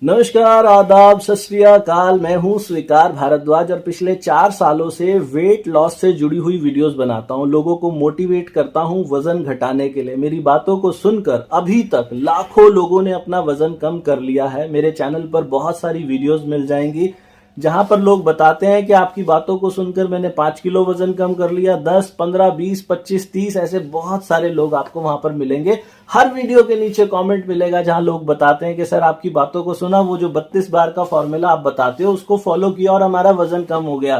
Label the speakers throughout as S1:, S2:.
S1: नमस्कार, आदाब, सत श्री अकाल। मैं हूं स्वीकार भारद्वाज और पिछले 4 सालों से वेट लॉस से जुड़ी हुई वीडियोस बनाता हूं। लोगों को मोटिवेट करता हूं वजन घटाने के लिए। मेरी बातों को सुनकर अभी तक लाखों लोगों ने अपना वजन कम कर लिया है। मेरे चैनल पर बहुत सारी वीडियोस मिल जाएंगी जहां पर लोग बताते हैं कि आपकी बातों को सुनकर मैंने 5 किलो वजन कम कर लिया। 10, 15, 20, 25, 30 ऐसे बहुत सारे लोग आपको वहां पर मिलेंगे। हर वीडियो के नीचे कमेंट मिलेगा जहां लोग बताते हैं कि सर आपकी बातों को सुना, वो जो 32 बार का फॉर्मूला आप बताते हो उसको फॉलो किया और हमारा वजन कम हो गया।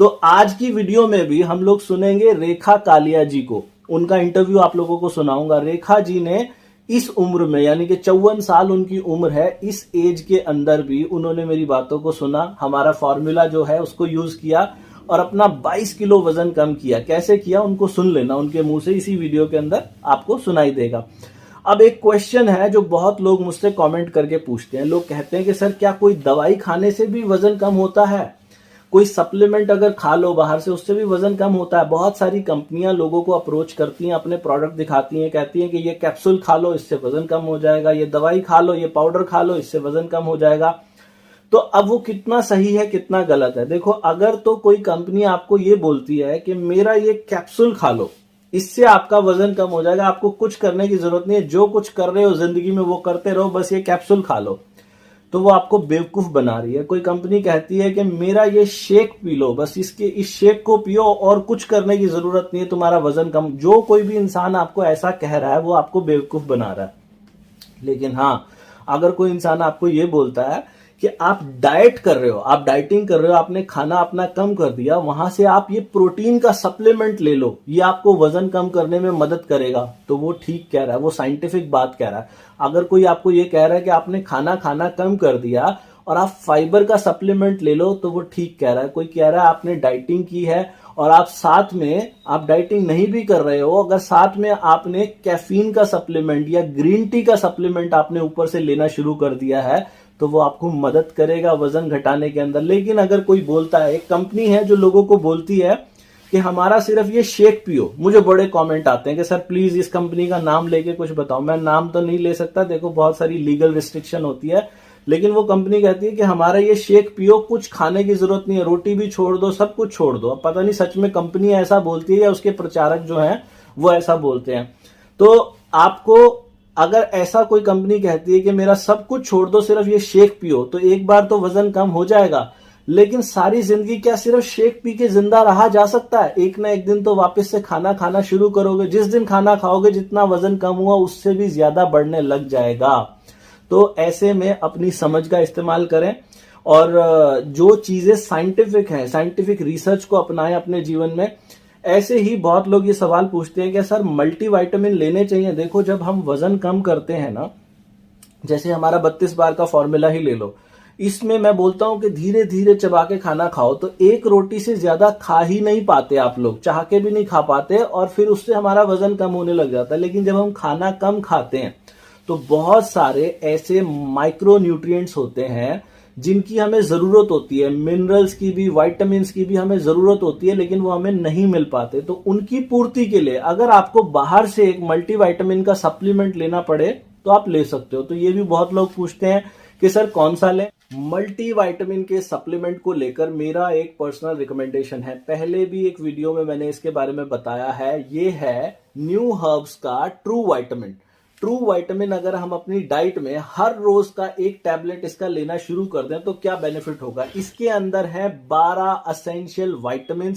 S1: तो आज की वीडियो में भी हम लोग सुनेंगे रेखा कालिया जी को। उनका इंटरव्यू आप लोगों को सुनाऊंगा। रेखा जी ने इस उम्र में, यानी कि 54 साल उनकी उम्र है, इस एज के अंदर भी उन्होंने मेरी बातों को सुना, हमारा फॉर्मूला जो है उसको यूज किया और अपना 22 किलो वजन कम किया। कैसे किया उनको सुन लेना उनके मुंह से, इसी वीडियो के अंदर आपको सुनाई देगा। अब एक क्वेश्चन है जो बहुत लोग मुझसे कमेंट करके पूछते हैं। लोग कहते हैं कि सर क्या कोई दवाई खाने से भी वजन कम होता है? कोई सप्लीमेंट अगर खा लो बाहर से उससे भी वजन कम होता है? बहुत सारी कंपनियां लोगों को अप्रोच करती हैं, अपने प्रोडक्ट दिखाती हैं, कहती हैं कि ये कैप्सूल खा लो इससे वजन कम हो जाएगा, ये दवाई खा लो, ये पाउडर खा लो इससे वजन कम हो जाएगा। तो अब वो कितना सही है कितना गलत है? देखो, अगर तो कोई कंपनी आपको ये बोलती है कि मेरा ये कैप्सूल खा लो इससे आपका वजन कम हो जाएगा, आपको कुछ करने की जरूरत नहीं है, जो कुछ कर रहे हो जिंदगी में वो करते रहो, बस ये कैप्सूल खा लो, तो वो आपको बेवकूफ बना रही है। कोई कंपनी कहती है कि मेरा ये शेक पी लो, बस इस शेक को पियो और कुछ करने की जरूरत नहीं है, तुम्हारा वजन कम। जो कोई भी इंसान आपको ऐसा कह रहा है वो आपको बेवकूफ बना रहा है। लेकिन हाँ, अगर कोई इंसान आपको ये बोलता है कि आप डाइट कर रहे हो, आप डाइटिंग कर रहे हो, आपने खाना अपना कम कर दिया, वहां से आप ये प्रोटीन का सप्लीमेंट ले लो, ये आपको वजन कम करने में मदद करेगा, तो वो ठीक कह रहा है, वो साइंटिफिक बात कह रहा है। अगर कोई आपको ये कह रहा है कि आपने खाना खाना कम कर दिया और आप फाइबर का सप्लीमेंट ले लो, तो वो ठीक कह रहा है। कोई कह रहा है आपने डाइटिंग की है और आप साथ में आप डाइटिंग नहीं भी कर रहे हो, अगर साथ में आपने कैफीन का सप्लीमेंट या ग्रीन टी का सप्लीमेंट आपने ऊपर से लेना शुरू कर दिया है, तो वो आपको मदद करेगा वजन घटाने के अंदर। लेकिन अगर कोई बोलता है, एक कंपनी है जो लोगों को बोलती है कि हमारा सिर्फ ये शेक पियो, मुझे बड़े कमेंट आते हैं कि सर प्लीज इस कंपनी का नाम लेके कुछ बताओ। मैं नाम तो नहीं ले सकता, देखो बहुत सारी लीगल रिस्ट्रिक्शन होती है, लेकिन वो कंपनी कहती है कि हमारा ये शेक पियो, कुछ खाने की जरूरत नहीं है, रोटी भी छोड़ दो, सब कुछ छोड़ दो। अब पता नहीं सच में कंपनी ऐसा बोलती है या उसके प्रचारक जो हैं वो ऐसा बोलते हैं। तो आपको अगर ऐसा कोई कंपनी कहती है कि मेरा सब कुछ छोड़ दो, सिर्फ ये शेक पियो, तो एक बार तो वजन कम हो जाएगा, लेकिन सारी जिंदगी क्या सिर्फ शेक पी के जिंदा रहा जा सकता है? एक ना एक दिन तो वापस से खाना खाना शुरू करोगे। जिस दिन खाना खाओगे जितना वजन कम हुआ उससे भी ज्यादा बढ़ने लग जाएगा। तो ऐसे में अपनी समझ का इस्तेमाल करें और जो चीजें साइंटिफिक हैं, साइंटिफिक रिसर्च को अपनाएं अपने जीवन में। ऐसे ही बहुत लोग ये सवाल पूछते हैं कि सर मल्टीविटामिन लेने चाहिए। देखो, जब हम वजन कम करते हैं ना, जैसे हमारा 32 बार का फॉर्मूला ही ले लो, इसमें मैं बोलता हूं कि धीरे धीरे चबा के खाना खाओ, तो एक रोटी से ज्यादा खा ही नहीं पाते आप लोग, चाह के भी नहीं खा पाते, और फिर उससे हमारा वजन कम होने लग जाता है। लेकिन जब हम खाना कम खाते हैं तो बहुत सारे ऐसे माइक्रो न्यूट्रिएंट्स होते हैं जिनकी हमें जरूरत होती है, मिनरल्स की भी, विटामिन की भी हमें जरूरत होती है, लेकिन वो हमें नहीं मिल पाते। तो उनकी पूर्ति के लिए अगर आपको बाहर से एक मल्टीविटामिन का सप्लीमेंट लेना पड़े तो आप ले सकते हो। तो ये भी बहुत लोग पूछते हैं कि सर कौन सा लें। मल्टीविटामिन के सप्लीमेंट को लेकर मेरा एक पर्सनल रिकमेंडेशन है, पहले भी एक वीडियो में मैंने इसके बारे में बताया है। ये है न्यू हर्ब्स का ट्रू विटामिन। ट्रू विटामिन अगर हम अपनी डाइट में हर रोज का एक टैबलेट इसका लेना शुरू कर दें तो क्या बेनिफिट होगा? इसके अंदर है 12 essential vitamin,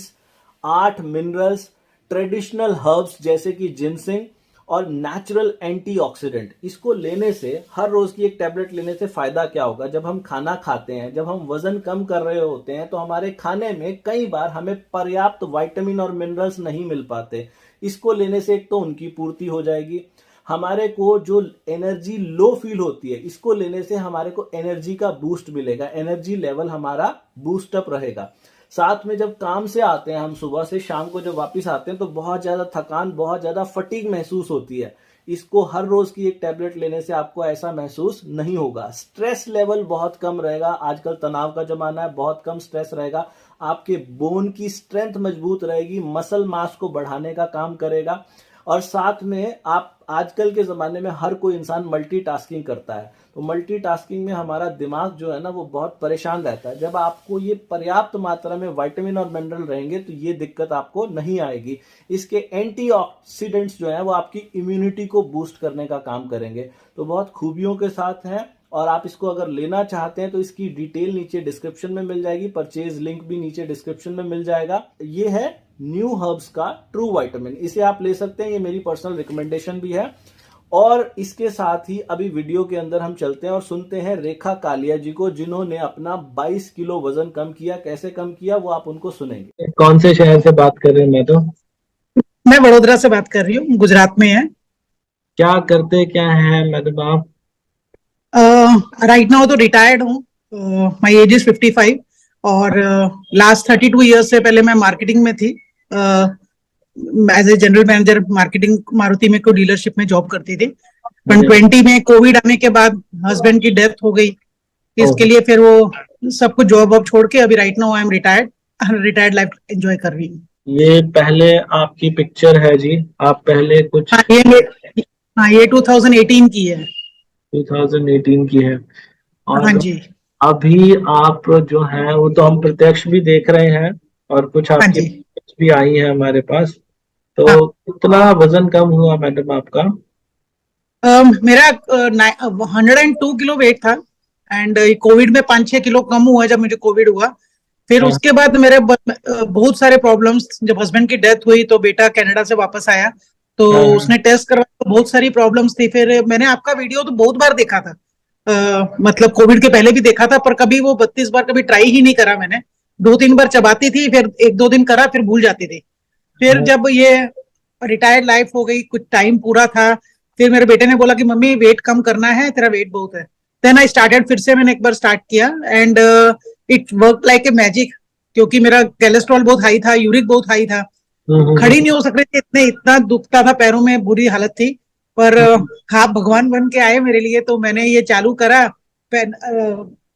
S1: 8 minerals, traditional herbs जैसे कि जिनसिंग और नेचुरल एंटीऑक्सीडेंट। इसको लेने से, हर रोज की एक टैबलेट लेने से फायदा क्या होगा? जब हम खाना खाते हैं, जब हम वजन कम कर रहे होते हैं, तो हमारे खाने में कई बार हमें पर्याप्त विटामिन और मिनरल्स नहीं मिल पाते। इसको लेने से एक तो उनकी पूर्ति हो जाएगी, हमारे को जो एनर्जी लो फील होती है, इसको लेने से हमारे को एनर्जी का बूस्ट मिलेगा, एनर्जी लेवल हमारा बूस्ट अप रहेगा। साथ में जब काम से आते हैं हम, सुबह से शाम को जब वापस आते हैं, तो बहुत ज्यादा थकान, बहुत ज्यादा फटीग महसूस होती है। इसको हर रोज की एक टैबलेट लेने से आपको ऐसा महसूस नहीं होगा। स्ट्रेस लेवल बहुत कम रहेगा, आजकल तनाव का जमाना है, बहुत कम स्ट्रेस रहेगा। आपके बोन की स्ट्रेंथ मजबूत रहेगी, मसल मास को बढ़ाने का काम करेगा। और साथ में आप आजकल के ज़माने में हर कोई इंसान मल्टीटास्किंग करता है, तो मल्टीटास्किंग में हमारा दिमाग जो है ना वो बहुत परेशान रहता है। जब आपको ये पर्याप्त मात्रा में विटामिन और मिनरल रहेंगे तो ये दिक्कत आपको नहीं आएगी। इसके एंटीऑक्सीडेंट्स जो है वो आपकी इम्यूनिटी को बूस्ट करने का काम करेंगे, तो बहुत खूबियों के साथ है। और आप इसको अगर लेना चाहते हैं तो इसकी डिटेल नीचे डिस्क्रिप्शन में मिल जाएगी, परचेज लिंक भी नीचे डिस्क्रिप्शन में मिल जाएगा। ये है न्यू हर्ब्स का ट्रू विटामिन, इसे आप ले सकते हैं, ये मेरी पर्सनल रिकमेंडेशन भी है। और इसके साथ ही अभी वीडियो के अंदर हम चलते हैं और सुनते हैं रेखा कालिया जी को, जिन्होंने अपना 22 किलो वजन कम किया। कैसे कम किया वो आप उनको सुनेंगे।
S2: कौन से शहर से बात कर रहे हैं?
S3: मैं वडोदरा से बात कर रही हूँ, गुजरात में है।
S2: क्या करते क्या हैं मैडम आप?
S3: राइट नाउ तो रिटायर्ड हूँ। माय एज इज 55 और लास्ट 32 ईयर्स से पहले मैं मार्केटिंग में थी। As a general manager marketing Maruti में को डीलरशिप में जॉब करती थी। 2020 में कोविड आने के बाद हस्बैंड की डेथ हो गई, इसके लिए फिर वो सब कुछ जॉब वॉब छोड़ के अभी right now I am retired life enjoy कर रही हूँ।
S2: ये पहले आपकी पिक्चर है जी, आप पहले कुछ
S3: ये 2018 की है।
S2: 2018 की है। और
S3: हाँ जी।
S2: अभी आप जो है वो तो हम प्रत्यक्ष भी देख रहे हैं और कुछ
S3: हाँ
S2: आपकी
S3: जी।
S2: पिक्चर्स भी आई हैं हमारे पास। तो
S3: हाँ।
S2: कितना वजन कम हुआ मैडम आपका?
S3: मेरा 102 किलो वेट था एंड कोविड में 5-6 किलो कम हुआ जब मुझे कोविड हुआ। फिर
S2: हाँ।
S3: उसके बाद मेरे बहुत सारे प्रॉब्लम्स, जब हस्बैंड की डेथ हुई तो बेटा कनाडा से वापस आया तो
S2: हाँ।
S3: उसने टेस्ट करवाया तो बहुत सारी प्रॉब्लम्स थी। फिर मैंने आपका वीडियो तो बहुत बार देखा था, मतलब कोविड के पहले भी देखा था, पर कभी वो 32 बार कभी ट्राई ही नहीं करा मैंने। 2-3 बार चबाती थी, फिर 1-2 दिन करा, फिर भूल जाती थी। फिर
S2: हाँ।
S3: जब ये रिटायर्ड लाइफ हो गई, कुछ टाइम पूरा था, फिर मेरे बेटे ने बोला कि मम्मी वेट कम करना है, तेरा वेट बहुत है। देन आई स्टार्टेड, फिर से मैंने एक बार स्टार्ट किया and it work like a magic, क्योंकि मेरा कोलेस्ट्रॉल बहुत हाई था, यूरिक बहुत हाई था, खड़ी नहीं हो सक रही थी, इतना दुखता था, पैरों में बुरी हालत थी। पर आप भगवान बन के आए मेरे लिए, तो मैंने ये चालू करा।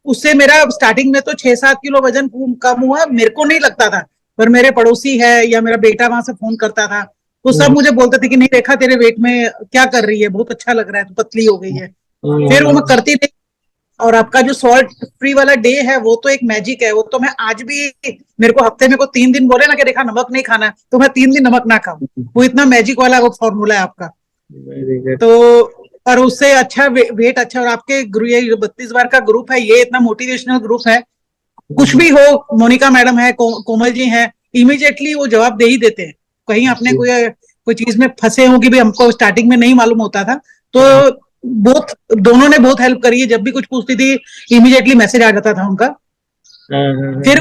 S3: उससे मेरा स्टार्टिंग में तो 6-7 किलो वजन कम हुआ, मेरे को नहीं लगता था, पर मेरे पड़ोसी है या मेरा बेटा वहां से फोन करता था तो सब मुझे बोलते थे कि नहीं रेखा, तेरे वेट में क्या कर रही है, बहुत अच्छा लग रहा है, तो पतली हो गई है। फिर वो मैं करती थी। और आपका जो सॉल्ट फ्री वाला डे है वो तो एक मैजिक है, वो तो मैं आज भी, मेरे को हफ्ते में को 3 दिन बोले ना कि देखा नमक नहीं खाना, तो मैं 3 दिन नमक ना खाऊं, वो इतना मैजिक वाला वो फॉर्मूला है आपका। तो और उससे अच्छा वेट अच्छा। और आपके ये 32 बार का ग्रुप है, ये इतना मोटिवेशनल ग्रुप है, कुछ भी हो, मोनिका मैडम है, कोमल जी हैं, इमीडिएटली वो जवाब दे ही देते हैं। कहीं आपने कोई चीज में फंसे हो कि भाई हमको स्टार्टिंग में नहीं मालूम होता था, तो दोनों ने बहुत हेल्प करी है। जब भी कुछ पूछती थी इमीडिएटली मैसेज आ जाता था उनका। फिर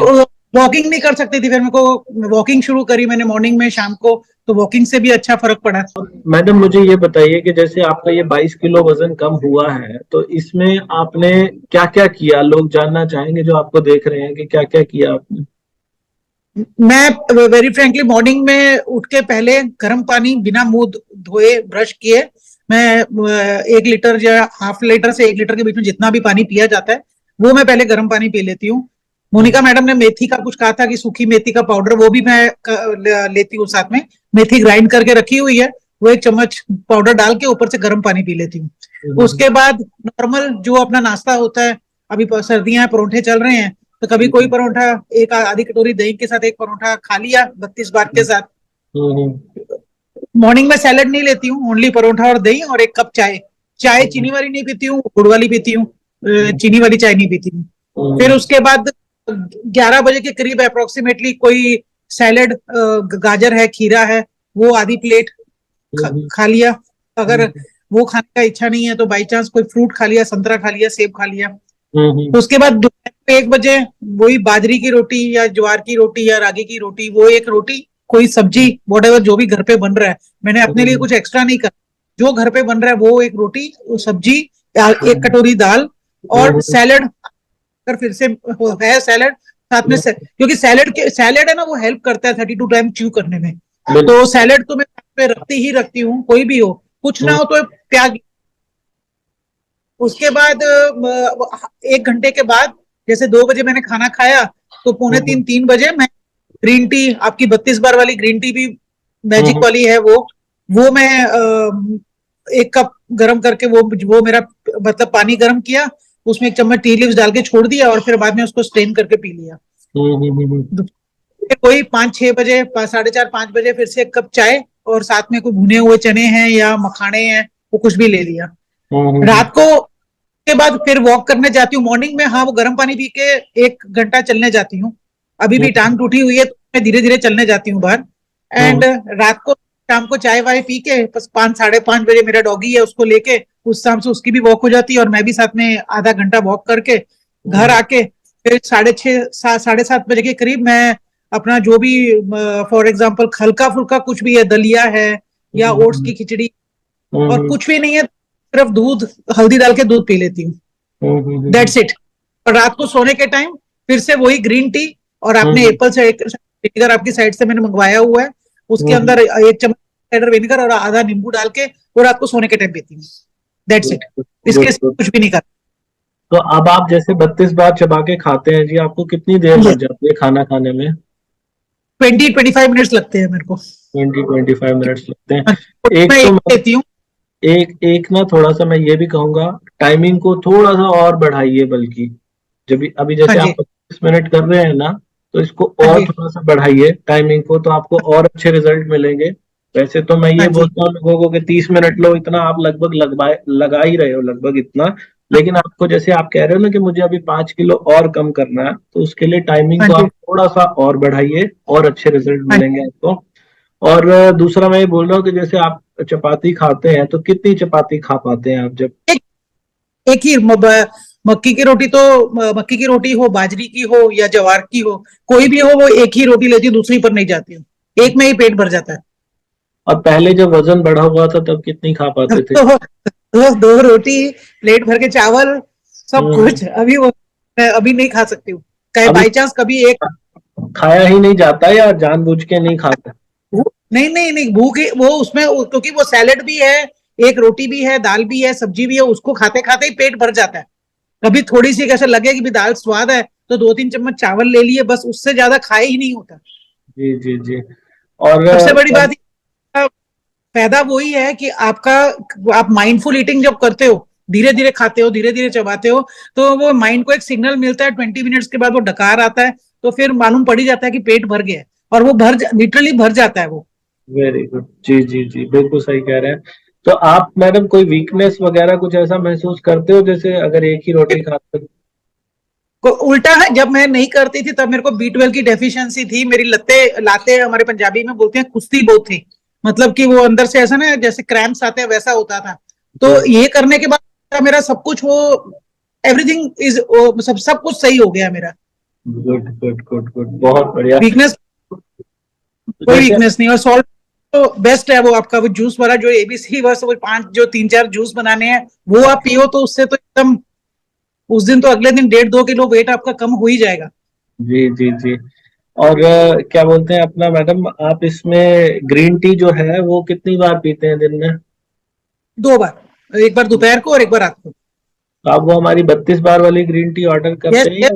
S3: वॉकिंग नहीं कर सकती थी, फिर मेरे को वॉकिंग शुरू करी मैंने मॉर्निंग में, शाम को, तो वॉकिंग से भी अच्छा फर्क पड़ा।
S2: मैडम मुझे ये बताइए कि जैसे आपका ये 22 किलो वजन कम हुआ है, तो इसमें आपने क्या क्या किया? लोग जानना चाहेंगे जो आपको देख रहे हैं कि क्या क्या किया आपने।
S3: मैं वेरी फ्रेंकली मॉर्निंग में उठ के पहले गर्म पानी बिना मुंह धोए ब्रश किए, मैं 1 लीटर या ½ लीटर से 1 लीटर के बीच में जितना भी पानी पिया जाता है वो मैं पहले गर्म पानी पी लेती हूँ। मोनिका मैडम ने मेथी का कुछ कहा था कि सूखी मेथी का पाउडर, वो भी मैं लेती हूँ साथ में। मेथी ग्राइंड करके रखी हुई है, वो 1 चम्मच पाउडर डाल के ऊपर से गर्म पानी पी लेती हूँ। उसके बाद नॉर्मल जो अपना नाश्ता होता है, अभी सर्दियां हैं, परोठे चल रहे हैं, तो कभी कोई परोठा, एक आधी कटोरी दही के साथ 1 परोठा खा लिया 32 बार के साथ। मॉर्निंग में सैलेड नहीं लेती हूँ, ओनली परोठा और दही और 1 कप चाय। चाय चीनी वाली नहीं पीती हूँ, गुड़ वाली पीती हूँ, चीनी वाली चाय नहीं पीती हूँ। फिर उसके बाद 11 बजे के करीब अप्रोक्सीमेटली कोई सैलेड, गाजर है, खीरा है, वो आधी प्लेट खा लिया। अगर वो खाने का इच्छा नहीं है तो बाई चांस कोई फ्रूट खा लिया, संतरा खा लिया, सेब खा लिया। उसके बाद दोपहर में 1 बजे वही बाजरी की रोटी या ज्वार की रोटी या रागी की रोटी, वो 1 रोटी, कोई सब्जी, व्हाटएवर जो भी घर पे बन रहा है, मैंने अपने लिए कुछ एक्स्ट्रा नहीं करा, जो घर पे बन रहा है वो 1 रोटी, सब्जी, 1 कटोरी दाल और सैलेड। अगर फिर से है सैलेड साथ में क्योंकि सैलेड है ना, वो हेल्प करता है 32 टाइम च्यू करने में, तो सैलेड तो मैं पे रखती हूँ, कोई भी हो, कुछ ना हो तो प्याज। उसके बाद 1 घंटे के बाद, जैसे 2 बजे मैंने खाना खाया, तो 2:45-3 बजे मैं ग्रीन टी, आपकी 32 बार वाली ग्रीन टी भी मैजिक वाली है वो, वो मैं 1 कप गर्म करके वो मेरा मतलब पानी गर्म किया, उसमें 1 चम्मच टी लीव्स डाल के छोड़ दिया और फिर बाद में उसको स्ट्रेन करके पी लिया। फिर कोई 5-6 बजे 4:30-5 बजे फिर से 1 कप चाय और साथ में कोई भुने हुए चने हैं या मखाने हैं, वो कुछ भी ले लिया। रात को के बाद फिर वॉक करने जाती हूँ मॉर्निंग में। हाँ, वो गर्म पानी पी के 1 घंटा चलने जाती हूँ। अभी भी टांग टूटी हुई है तो मैं धीरे धीरे चलने जाती हूँ बाहर। एंड रात को शाम को चाय वाय पी के बस 5-5:30 बजे मेरा डॉगी है, उसको लेके उस शाम से उसकी भी वॉक हो जाती है और मैं भी साथ में आधा घंटा वॉक करके घर आके फिर 6:30-7:30 बजे के करीब मैं अपना जो भी फॉर एग्जाम्पल हल्का फुल्का कुछ भी है, दलिया है या ओट्स की खिचड़ी और कुछ भी नहीं है, सिर्फ दूध हल्दी डाल के दूध पी लेती हूँ। That's it. और रात को सोने के टाइम फिर से वही ग्रीन टी और आपने एप्पल से विनेगर आपकी साइड से मैंने मंगवाया हुआ है, उसके अंदर 1 चम्मच साइडर विनेगर और आधा नींबू डाल के वो रात को सोने के टाइम पीती हूँ। That's it. इसके कुछ भी नहीं करता।
S2: तो अब आप जैसे 32 बार चबा के खाते हैं जी, आपको कितनी देर लग जाती है खाना खाने में?
S3: 20-25 मिनट्स लगते हैं मेरे को।
S2: 20-25 मिनट्स लगते हैं।
S3: एक
S2: एक तो
S3: लेती हूँ।
S2: एक ना थोड़ा सा मैं ये भी कहूंगा, टाइमिंग को थोड़ा सा और बढ़ाइए, बल्कि जब अभी जैसे आप 25 मिनट कर रहे हैं ना, तो इसको और थोड़ा सा बढ़ाइए टाइमिंग को, तो आपको और अच्छे रिजल्ट मिलेंगे। वैसे तो मैं ये बोलता हूँ लोगों को कि 30 मिनट लो, इतना आप लगभग लगा ही रहे हो लगभग इतना। लेकिन आपको जैसे आप कह रहे हो ना कि मुझे अभी 5 किलो और कम करना है, तो उसके लिए टाइमिंग को आप थोड़ा सा और बढ़ाइए और अच्छे रिजल्ट मिलेंगे आपको। और दूसरा मैं ये बोल रहा हूँ कि जैसे आप चपाती खाते हैं तो कितनी चपाती खा पाते हैं आप? जब
S3: एक ही मक्की की रोटी, तो मक्की की रोटी हो, बाजरी की हो या ज्वार की हो, कोई भी हो, वो एक ही रोटी लेती हूँ, दूसरी पर नहीं जाती हूँ। एक में ही पेट भर जाता है।
S2: और पहले जब वजन बढ़ा हुआ था तब कितनी खा पाते थे?
S3: तो 2 रोटी, प्लेट भर के चावल, सब कुछ। अभी वो मैं अभी नहीं खा सकती हूँ। कहीं बाई चांस कभी एक
S2: खाया ही नहीं जाता या जानबूझ के नहीं खाता?
S3: नहीं नहीं नहीं, भूख वो उसमें क्योंकि वो सैलेड भी है, एक रोटी भी है, दाल भी है, सब्जी भी है, उसको खाते खाते ही पेट भर जाता है। कभी थोड़ी सी कैसे लगे कि भी दाल स्वाद है तो 2-3 चम्मच चावल ले लिए, बस उससे ज्यादा खाए ही नहीं होता।
S2: जी जी जी। और
S3: सबसे बड़ी बात फायदा वही है कि आप माइंडफुल ईटिंग जब करते हो, धीरे धीरे खाते हो, धीरे धीरे चबाते हो, तो वो माइंड को एक सिग्नल मिलता है। 20 मिनट्स के बाद वो डकार आता है, तो फिर मालूम पड़ ही जाता है कि पेट भर गया है, और वो लिटरली भर जाता है वो।
S2: Very good. जी जी जी, बिल्कुल सही कह रहे हैं। तो आप मैडम कोई वीकनेस वगैरह कुछ ऐसा महसूस करते हो, जैसे अगर एक ही रोटी खाते?
S3: उल्टा है, जब मैं नहीं करती थी तब मेरे को B12 की डेफिशिएंसी थी। मेरी लाते हमारे पंजाबी में बोलते हैं, खुश्ती बहुत थी। मतलब कि वो अंदर से ऐसा ना, जैसे क्रैम्प्स आते हैं वैसा होता था। तो ये करने के बाद मेरा सब कुछ वो एवरीथिंग इज सब कुछ सही हो गया मेरा।
S2: गुड गुड गुड गुड, बहुत बढ़िया।
S3: वीकनेस कोई वीकनेस नहीं। और सॉल्ट तो बेस्ट है वो आपका, वो जूस वाला जो ABC वर्स, वो 3-4 जूस बनाने हैं, वो आप पियो तो उससे तो एकदम उस दिन तो अगले दिन 1.5-2 किलो वेट आपका कम हो ही जाएगा।
S2: जी जी जी। और क्या बोलते हैं अपना मैडम, आप इसमें ग्रीन टी जो है वो कितनी बार पीते हैं दिन में?
S3: 2 बार, एक बार दोपहर को और एक बार रात को।
S2: तो आप वो हमारी 32 बार वाली ग्रीन टी ऑर्डर करते हैं?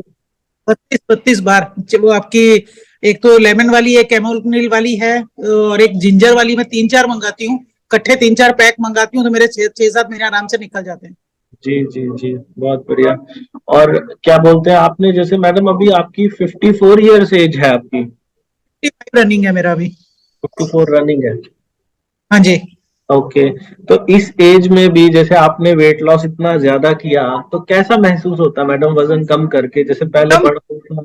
S3: 32 बार। वो आपकी एक तो लेमन वाली है, कैमोमिल वाली है, और एक जिंजर वाली। मैं 3-4 मंगाती हूँ, इकट्ठे 3-4 पैक मंगाती हूँ, तो मेरे 6-7 महीने आराम से निकल जाते हैं।
S2: जी जी जी, बहुत बढ़िया। और क्या बोलते हैं आपने, जैसे मैडम अभी आपकी 54 ईयर्स एज है आपकी?
S3: 55 रनिंग है मेरा अभी।
S2: 54 रनिंग है?
S3: हाँ जी।
S2: ओके। तो इस एज में भी जैसे आपने वेट लॉस इतना ज्यादा किया, तो कैसा महसूस होता है मैडम वजन कम करके? जैसे पहले बढ़ा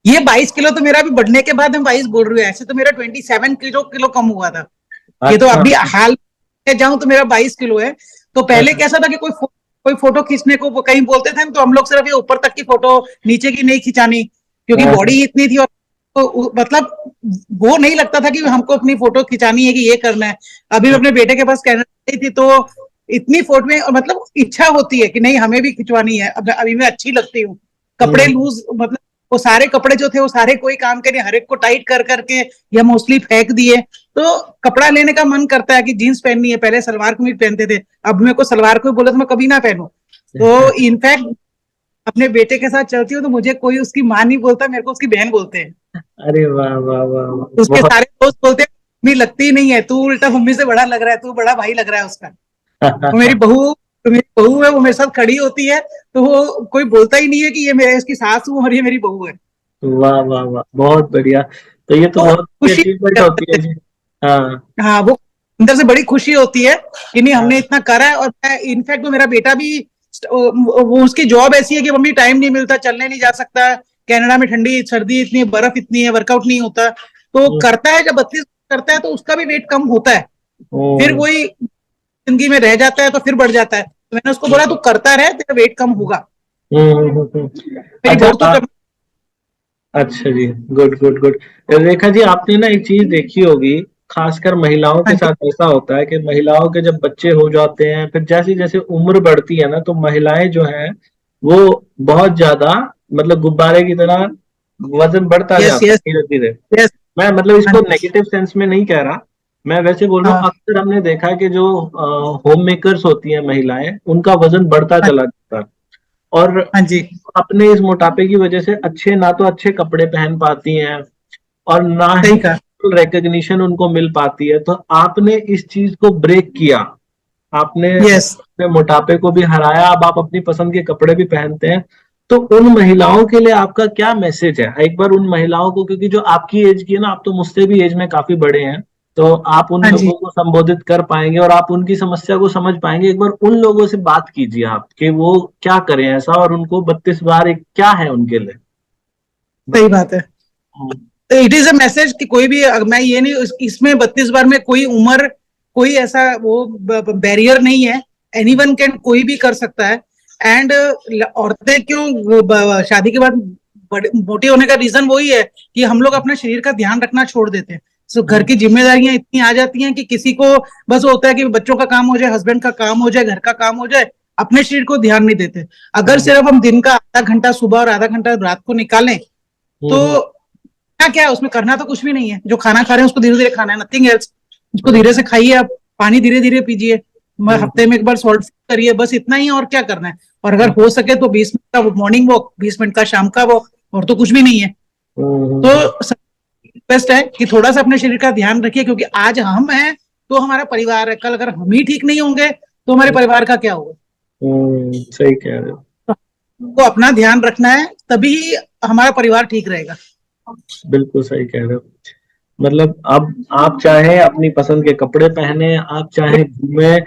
S3: ये 22 किलो तो मेरा भी बढ़ने के बाद मैं 22 बोल रही हूँ, ऐसे तो मेरा 27 किलो कम हुआ था। ये तो अभी हाल में जाऊं तो मेरा 22 किलो है। तो पहले कैसा था कि कोई फोटो खींचने को कहीं बोलते थे तो हम लोग सिर्फ ये ऊपर तक की फोटो, नीचे की नहीं खिंचानी, क्योंकि बॉडी इतनी थी। और तो मतलब वो नहीं लगता था कि हमको अपनी फोटो खिंचानी है, कि ये करना है। अभी मैं अपने बेटे के पास कैनेडा गई थी तो इतनी फोटो में, और मतलब इच्छा होती है कि नहीं हमें भी खिंचवानी है। अभी मैं अच्छी लगती हूँ, कपड़े लूज, मतलब वो सारे कपड़े जो थे वो सारे कोई काम करे, हर एक को टाइट कर करके या मोस्टली फेंक दिए। तो कपड़ा लेने का मन करता है कि जीन्स पहननी है। पहले सलवार कमीज पहनते थे, अब मेरे को सलवार कमीज बोले तो मैं कभी ना पहनूं। तो इनफैक्ट अपने बेटे के साथ चलती हूँ तो मुझे कोई उसकी माँ नहीं बोलता, मेरे को उसकी बहन बोलते हैं।
S2: अरे वाह वाह वाह,
S3: उसके सारे दोस्त बोलते हैं मम्मी लगती ही नहीं है, तू उल्टा मम्मी से बड़ा लग रहा है, तू बड़ा भाई लग रहा है उसका। वो मेरी बहू तो मेरी बहू है, वो मेरे साथ खड़ी होती है तो वो कोई बोलता ही नहीं है कि ये मेरे इसकी सास हूँ और ये मेरी बहू है।
S2: वाह वाह वाह, बहुत बढ़िया। तो ये तो
S3: तो
S2: बहुत बड़ी
S3: खुशी,
S2: अचीवमेंट होती है जी। हाँ
S3: हाँ वो अंदर से बड़ी खुशी होती है कि नहीं हमने
S2: हाँ।
S3: इतना करा है। और मैं इनफैक्ट वो मेरा बेटा भी, वो उसकी जॉब ऐसी है कि मम्मी टाइम नहीं मिलता, चलने नहीं जा सकता, कनाडा में ठंडी सर्दी इतनी है, बर्फ इतनी है, वर्कआउट नहीं होता, तो
S2: हम्म,
S3: करता है। जब 32 करता है तो उसका भी वेट कम होता है, फिर
S2: हम्म,
S3: वही जिंदगी में रह जाता है तो फिर बढ़ जाता है। तो मैंने उसको बोला तू करता रहे, तेरा वेट कम होगा। मेरी
S2: अच्छा
S3: बहू तो
S2: आप, अच्छा जी, good good good. Rekha ji, आपने ना एक चीज देखी होगी, खासकर महिलाओं
S3: हाँ
S2: के
S3: जी,
S2: साथ ऐसा होता है कि महिलाओं के जब बच्चे हो जाते हैं, फिर जैसे जैसे उम्र बढ़ती है ना, तो महिलाएं जो हैं वो बहुत ज्यादा, मतलब गुब्बारे की तरह वजन बढ़ता
S3: यस
S2: जाता
S3: यस
S2: है धीरे धीरे।
S3: यस।
S2: मैं मतलब
S3: हाँ
S2: इसको
S3: जी,
S2: नेगेटिव सेंस में नहीं कह रहा, मैं वैसे बोल रहा हूँ।
S3: हाँ
S2: अक्सर हमने देखा है कि जो होम मेकर्स होती हैं महिलाएं, उनका वजन बढ़ता
S3: हाँ
S2: चला जाता है। और
S3: हाँ जी,
S2: अपने इस मोटापे की वजह से अच्छे, ना तो अच्छे कपड़े पहन पाती हैं और ना ही
S3: सही कहा।
S2: रिकग्निशन उनको मिल पाती है। तो आपने इस चीज को ब्रेक किया, आपने
S3: यस,
S2: अपने मोटापे को भी हराया, अब आप अपनी पसंद के कपड़े भी पहनते हैं। तो उन महिलाओं के लिए आपका क्या मैसेज है? एक बार उन महिलाओं को, क्योंकि जो आपकी एज की है ना, आप तो मुझसे भी एज में काफी बड़े हैं, तो आप उन
S3: हाँ जी।
S2: लोगों को संबोधित कर पाएंगे और आप उनकी समस्या को समझ पाएंगे। एक बार उन लोगों से बात कीजिए आप कि वो क्या करें ऐसा, और उनको 32 बार एक क्या है उनके लिए।
S3: सही बात है।
S2: हम्म,
S3: तो इट इज अ मैसेज कि कोई भी, मैं ये नहीं, इसमें 32 बार में कोई उम्र, कोई ऐसा वो बैरियर नहीं है। एनीवन कैन, कोई भी कर सकता है। एंड औरतें क्यों शादी के बाद बड़े मोटे होने का रीजन वही है कि हम लोग अपना शरीर का ध्यान रखना छोड़ देते हैं। सो घर की जिम्मेदारियां इतनी आ जाती हैं कि किसी को बस होता है कि बच्चों का काम हो जाए, हस्बैंड का काम हो जाए, घर का काम हो जाए, अपने शरीर को ध्यान नहीं देते। अगर
S2: हम्म,
S3: सिर्फ हम दिन का आधा घंटा सुबह और आधा घंटा रात को निकालें तो
S2: हम्म,
S3: क्या क्या है उसमें, करना तो कुछ भी नहीं है। जो खाना खा रहे हैं उसको धीरे धीरे खाना है, नथिंग एल्स। उसको
S2: हम्म,
S3: धीरे से खाइए आप, पानी धीरे धीरे पीजिए, हफ्ते
S2: हम्म,
S3: में एक बार सॉल्ट करिए, बस इतना ही। और क्या करना है? और अगर
S2: हम्म,
S3: हो सके तो 20 मिनट का मॉर्निंग वॉक, 20 मिनट का शाम का वॉक, और तो कुछ भी नहीं है।
S2: हम्म,
S3: तो बेस्ट है कि थोड़ा सा अपने शरीर का ध्यान रखिए, क्योंकि आज हम हैं तो हमारा परिवार है, कल अगर हम ही ठीक नहीं होंगे तो हमारे परिवार का क्या होगा?
S2: सही कह रहे हो।
S3: तो अपना ध्यान रखना है, तभी हमारा परिवार ठीक रहेगा।
S2: बिल्कुल सही कह रहे हो। मतलब अब आप चाहे अपनी पसंद के कपड़े पहने, आप चाहे घूमे,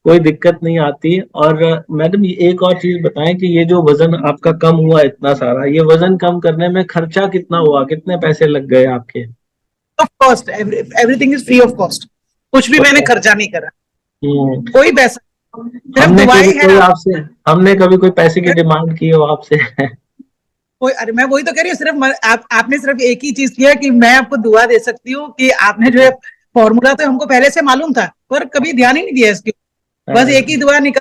S2: कोई दिक्कत नहीं आती। और मैडम, ये एक और चीज बताएं कि ये जो वजन आपका कम हुआ इतना सारा, ये वजन कम करने में खर्चा कितना हुआ, कितने पैसे लग गए आपके?
S3: Of cost, everything is free of cost. कुछ भी मैंने खर्चा नहीं करा,
S2: हम्म,
S3: कोई पैसा, सिर्फ
S2: हमने कभी
S3: दुआएं हैं
S2: कोई
S3: आप।
S2: आपसे, हमने कभी कोई पैसे की डिमांड की हो आपसे?
S3: कोई, अरे मैं वही तो कह रही हूँ, सिर्फ आपने सिर्फ एक ही चीज किया कि मैं आपको दुआ दे सकती हूँ कि आपने जो है, फॉर्मूला तो हमको पहले से मालूम था पर कभी ध्यान ही नहीं दिया इसके। बस एक ही दुआ निकल,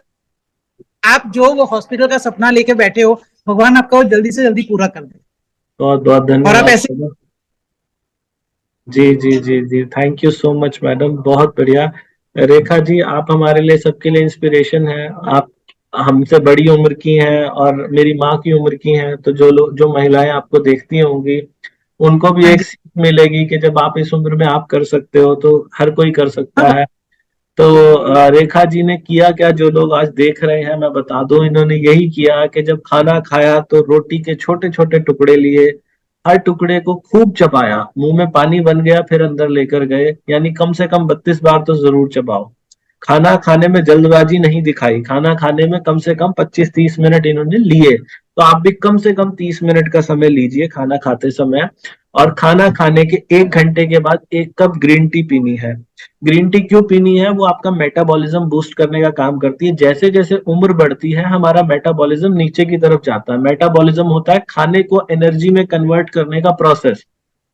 S3: आप जो वो हॉस्पिटल का सपना लेके बैठे हो, भगवान आपका वो जल्दी से जल्दी पूरा कर दे।
S2: बहुत बहुत
S3: और आप
S2: धन्यवाद
S3: ऐसे,
S2: मैडम। जी जी जी जी, thank you so much madam, बहुत बढ़िया। रेखा जी, आप हमारे लिए, सबके लिए इंस्पिरेशन हैं। आप हमसे बड़ी उम्र की हैं और मेरी माँ की उम्र की हैं, तो जो लोग, जो महिलाएं आपको देखती होंगी, उनको भी
S3: हाँ
S2: एक
S3: जी,
S2: सीख मिलेगी कि जब आप इस उम्र में आप कर सकते हो तो हर कोई कर सकता
S3: हाँ,
S2: है। तो रेखा जी ने किया क्या, जो लोग आज देख रहे हैं मैं बता दूं, इन्होंने यही किया कि जब खाना खाया तो रोटी के छोटे छोटे टुकड़े लिए, हर टुकड़े को खूब चबाया, मुंह में पानी बन गया, फिर अंदर लेकर गए। यानी कम से कम 32 बार तो जरूर चबाओ। खाना खाने में जल्दबाजी नहीं दिखाई, खाना खाने में कम से कम 25-30 मिनट इन्होंने लिए। तो आप भी कम से कम 30 मिनट का समय लीजिए खाना खाते समय। और खाना खाने के 1 घंटे के बाद 1 कप ग्रीन टी पीनी है। ग्रीन टी क्यों पीनी है? वो आपका मेटाबॉलिज्म बूस्ट करने का काम करती है। जैसे जैसे उम्र बढ़ती है हमारा मेटाबॉलिज्म नीचे की तरफ जाता है। मेटाबॉलिज्म होता है खाने को एनर्जी में कन्वर्ट करने का प्रोसेस।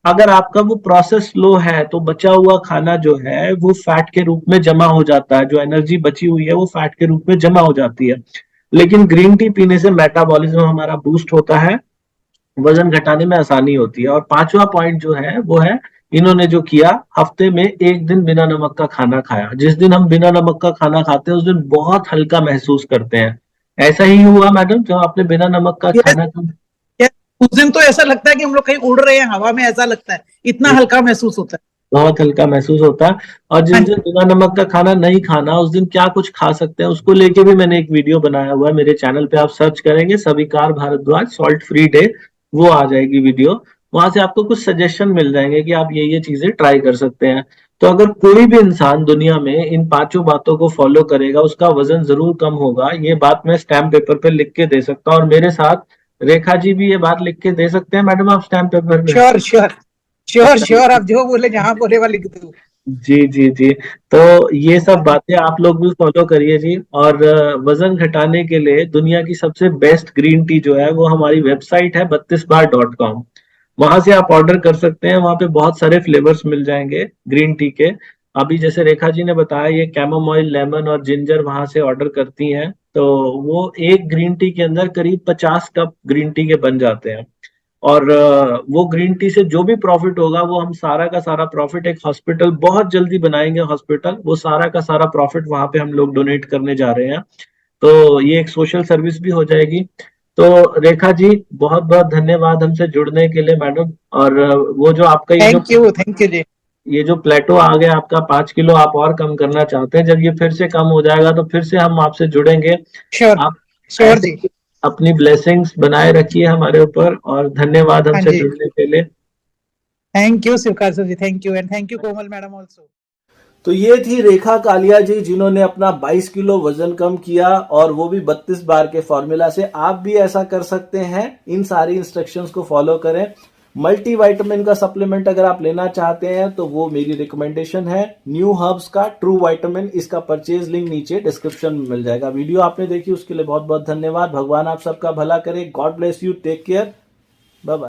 S2: अगर आपका वो प्रोसेस स्लो है तो बचा हुआ खाना जो है वो फैट के रूप में जमा हो जाता है, जो एनर्जी बची हुई है वो फैट के रूप में जमा हो जाती है। लेकिन ग्रीन टी पीने से मेटाबॉलिज्म हमारा बूस्ट होता है, वजन घटाने में आसानी होती है। और पांचवा पॉइंट जो है वो है, इन्होंने जो किया, हफ्ते में 1 दिन बिना नमक का खाना खाया। जिस दिन हम बिना नमक का खाना खाते हैं उस दिन बहुत हल्का महसूस करते हैं। ऐसा ही हुआ मैडम, जब आपने बिना नमक का
S3: यस
S2: खाना खाया?
S3: यस। उस दिन तो ऐसा लगता है कि हम लोग कहीं उड़ रहे हैं हवा में, ऐसा लगता है, इतना हल्का महसूस होता है।
S2: बहुत हल्का महसूस होता है। और जिस
S3: हाँ
S2: दिन बिना नमक का खाना नहीं खाना, उस दिन क्या कुछ खा सकते हैं, उसको लेके भी मैंने एक वीडियो बनाया हुआ है मेरे चैनल पे। आप सर्च करेंगे सविकार भारद्वाज सॉल्ट फ्री डे, वो आ जाएगी वीडियो। वहां से आपको कुछ सजेशन मिल जाएंगे कि आप ये चीजें ट्राई कर सकते हैं। तो अगर कोई भी इंसान दुनिया में इन 5 बातों को फॉलो करेगा, उसका वजन जरूर कम होगा। ये बात मैं स्टैम्प पेपर पे लिख के दे सकता हूँ, और मेरे साथ रेखा जी भी ये बात लिख के दे सकते हैं। मैडम, आप स्टैम्प पेपर पे?
S3: श्योर श्योर श्योर श्योर, आप जो बोले जहां बोले वहां लिख दो।
S2: जी जी जी। तो ये सब बातें आप लोग भी फॉलो करिए जी। और वजन घटाने के लिए दुनिया की सबसे बेस्ट ग्रीन टी जो है, वो हमारी वेबसाइट है 32bar.com। वहां से आप ऑर्डर कर सकते हैं। वहां पे बहुत सारे फ्लेवर्स मिल जाएंगे ग्रीन टी के। अभी जैसे रेखा जी ने बताया, ये कैमोमाइल, लेमन और जिंजर वहां से ऑर्डर करती हैं, तो वो एक ग्रीन टी के अंदर करीब 50 कप ग्रीन टी के बन जाते हैं। और वो ग्रीन टी से जो भी प्रॉफिट होगा, वो हम सारा का सारा प्रॉफिट, एक हॉस्पिटल बहुत जल्दी बनाएंगे हॉस्पिटल, वो सारा का सारा प्रॉफिट वहां पे हम लोग डोनेट करने जा रहे हैं। तो ये एक सोशल सर्विस भी हो जाएगी। तो रेखा जी, बहुत बहुत धन्यवाद हमसे जुड़ने के लिए मैडम। और वो जो आपका
S3: थैंक यू जी।
S2: ये जो प्लेटो आ गया आपका, 5 किलो आप और कम करना चाहते हैं, जब ये फिर से कम हो जाएगा तो फिर से हम आपसे जुड़ेंगे।
S3: श्योर
S2: आप
S3: श्योर
S2: ऐसे
S3: जी।
S2: ही अपनी ब्लेसिंग्स बनाए रखिए हमारे ऊपर, और धन्यवाद
S3: हाँ
S2: हमसे
S3: जी,
S2: जुड़ने के लिए।
S3: Thank you Shivkar sir ji, thank you, and thank you Komal madam also.
S1: तो ये थी रेखा कालिया जी, जिन्होंने अपना 22 किलो वजन कम किया, और वो भी 32 बार के फॉर्मूला से। आप भी ऐसा कर सकते हैं, इन सारी इंस्ट्रक्शंस को फॉलो करें। मल्टी विटामिन का सप्लीमेंट अगर आप लेना चाहते हैं तो वो मेरी रिकमेंडेशन है न्यू हर्ब्स का ट्रू विटामिन। इसका परचेज लिंक नीचे डिस्क्रिप्शन में मिल जाएगा। वीडियो आपने देखी उसके लिए बहुत बहुत धन्यवाद। भगवान आप सबका भला करे। God bless you, take care, bye bye.